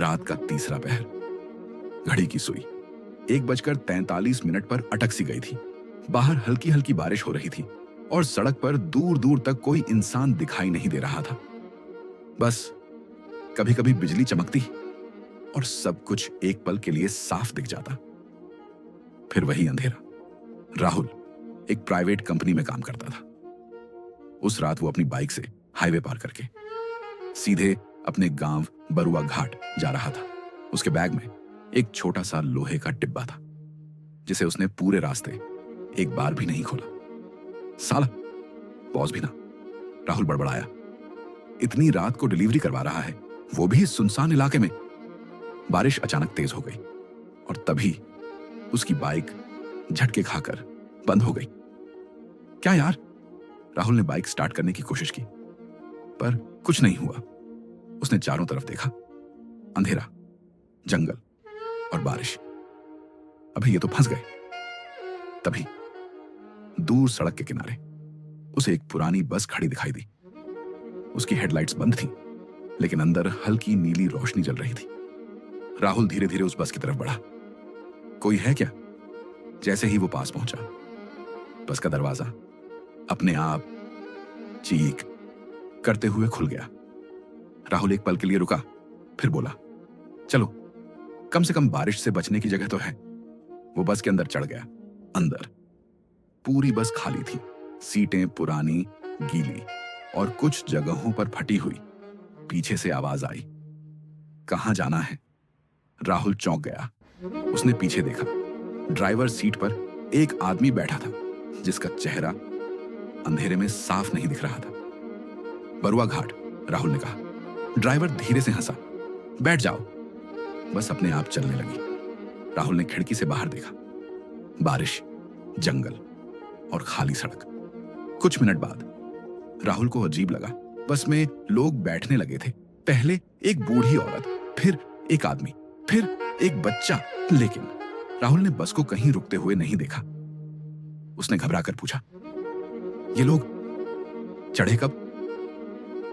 रात का तीसरा पहर। घड़ी की सुई 1:43 पर अटक सी गई थी। बाहर हल्की हल्की बारिश हो रही थी और सड़क पर दूर दूर तक कोई इंसान दिखाई नहीं दे रहा था। बस कभी कभी बिजली चमकती और सब कुछ एक पल के लिए साफ दिख जाता। फिर वही अंधेरा। राहुल एक प्राइवेट कंपनी में काम करता था। उस रात वो अपनी बाइक से हाईवे पार करके सीधे अपने गांव बरुआ घाट जा रहा था। उसके बैग में एक छोटा सा लोहे का डिब्बा था जिसे उसने पूरे रास्ते एक बार भी नहीं खोला। साला पॉज भी ना। राहुल बड़बड़ाया। इतनी रात को डिलीवरी करवा रहा है, वो भी इस सुनसान इलाके में। बारिश अचानक तेज हो गई और तभी उसकी बाइक झटके खाकर बंद हो गई। क्या यार? राहुल ने बाइक स्टार्ट करने की कोशिश की पर कुछ नहीं हुआ। उसने चारों तरफ देखा। अंधेरा, जंगल और बारिश। अभी ये तो फंस गए। तभी दूर सड़क के किनारे उसे एक पुरानी बस खड़ी दिखाई दी। उसकी हेडलाइट्स बंद थीं, लेकिन अंदर हल्की नीली रोशनी जल रही थी। राहुल धीरे धीरे उस बस की तरफ बढ़ा। कोई है क्या? जैसे ही वो पास पहुंचा, बस का दरवाजा अपने आप चीख करते हुए खुल गया। राहुल एक पल के लिए रुका, फिर बोला, चलो कम से कम बारिश से बचने की जगह तो है। वो बस के अंदर चढ़ गया। अंदर पूरी बस खाली थी। सीटें पुरानी, गीली और कुछ जगहों पर फटी हुई। पीछे से आवाज आई, कहां जाना है? राहुल चौंक गया। उसने पीछे देखा। ड्राइवर सीट पर एक आदमी बैठा था जिसका चेहरा अंधेरे में साफ नहीं दिख रहा था। बरुआ घाट, राहुल ने कहा। ड्राइवर धीरे से हंसा। बैठ जाओ। बस अपने आप चलने लगी। राहुल ने खिड़की से बाहर देखा। बारिश, जंगल और खाली सड़क। कुछ मिनट बाद राहुल को अजीब लगा। बस में लोग बैठने लगे थे। पहले एक बूढ़ी औरत, फिर एक आदमी, फिर एक बच्चा। लेकिन राहुल ने बस को कहीं रुकते हुए नहीं देखा। उसने घबराकर पूछा, ये लोग चढ़े कब?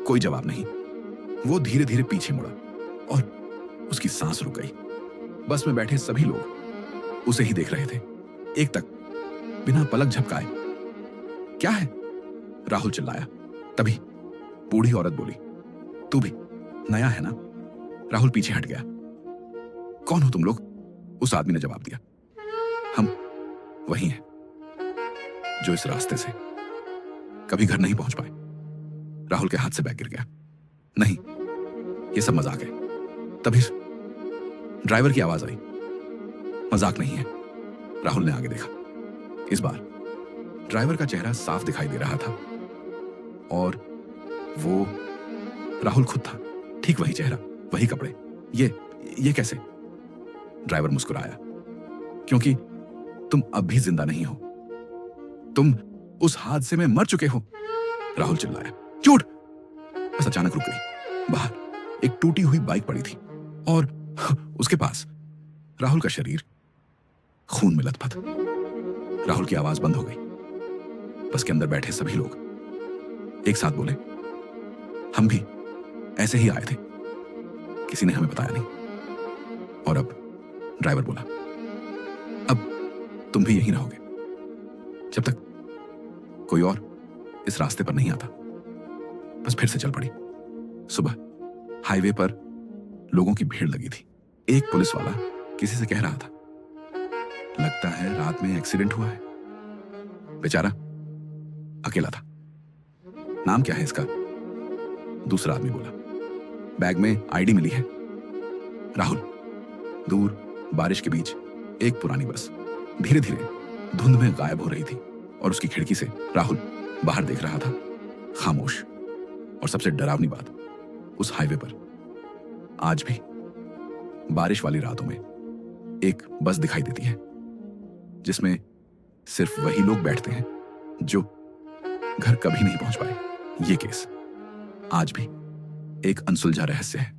कोई जवाब नहीं। वो धीरे धीरे पीछे मुड़ा और उसकी सांस रुक गई। बस में बैठे सभी लोग उसे ही देख रहे थे, एक तक बिना पलक झपकाए। क्या है? राहुल चिल्लाया। तभी बूढ़ी औरत बोली, तू भी नया है ना? राहुल पीछे हट गया। कौन हो तुम लोग? उस आदमी ने जवाब दिया, हम वही हैं जो इस रास्ते से कभी घर नहीं पहुंच पाए। राहुल के हाथ से बैग गिर गया। नहीं, ये सब मजाक है। तभी ड्राइवर की आवाज आई, मजाक नहीं है। राहुल ने आगे देखा। इस बार ड्राइवर का चेहरा साफ दिखाई दे रहा था और वो राहुल खुद था। ठीक वही चेहरा, वही कपड़े। ये कैसे? ड्राइवर मुस्कुराया, क्योंकि तुम अब भी जिंदा नहीं हो। तुम उस हादसे में मर चुके हो। राहुल चिल्लाया, झूठ। बस अचानक रुक गई। बाहर एक टूटी हुई बाइक पड़ी थी और उसके पास राहुल का शरीर खून में लथपथ। राहुल की आवाज बंद हो गई। बस के अंदर बैठे सभी लोग एक साथ बोले, हम भी ऐसे ही आए थे, किसी ने हमें बताया नहीं। और अब ड्राइवर बोला, अब तुम भी यहीं रहोगे जब तक कोई और इस रास्ते पर नहीं आता। बस फिर से चल पड़ी। सुबह हाईवे पर लोगों की भीड़ लगी थी। एक पुलिस वाला किसी से कह रहा था, लगता है रात में एक्सीडेंट हुआ है। बेचारा अकेला था। नाम क्या है इसका? दूसरा आदमी बोला, बैग में आईडी मिली है। राहुल, दूर बारिश के बीच एक पुरानी बस धीरे धीरे धुंध में गायब हो रही थी और उसकी खिड़की से राहुल बाहर देख रहा था, खामोश। और सबसे डरावनी बात, उस हाईवे पर आज भी बारिश वाली रातों में एक बस दिखाई देती है जिसमें सिर्फ वही लोग बैठते हैं जो घर कभी नहीं पहुंच पाए। ये केस आज भी एक अनसुलझा रहस्य है।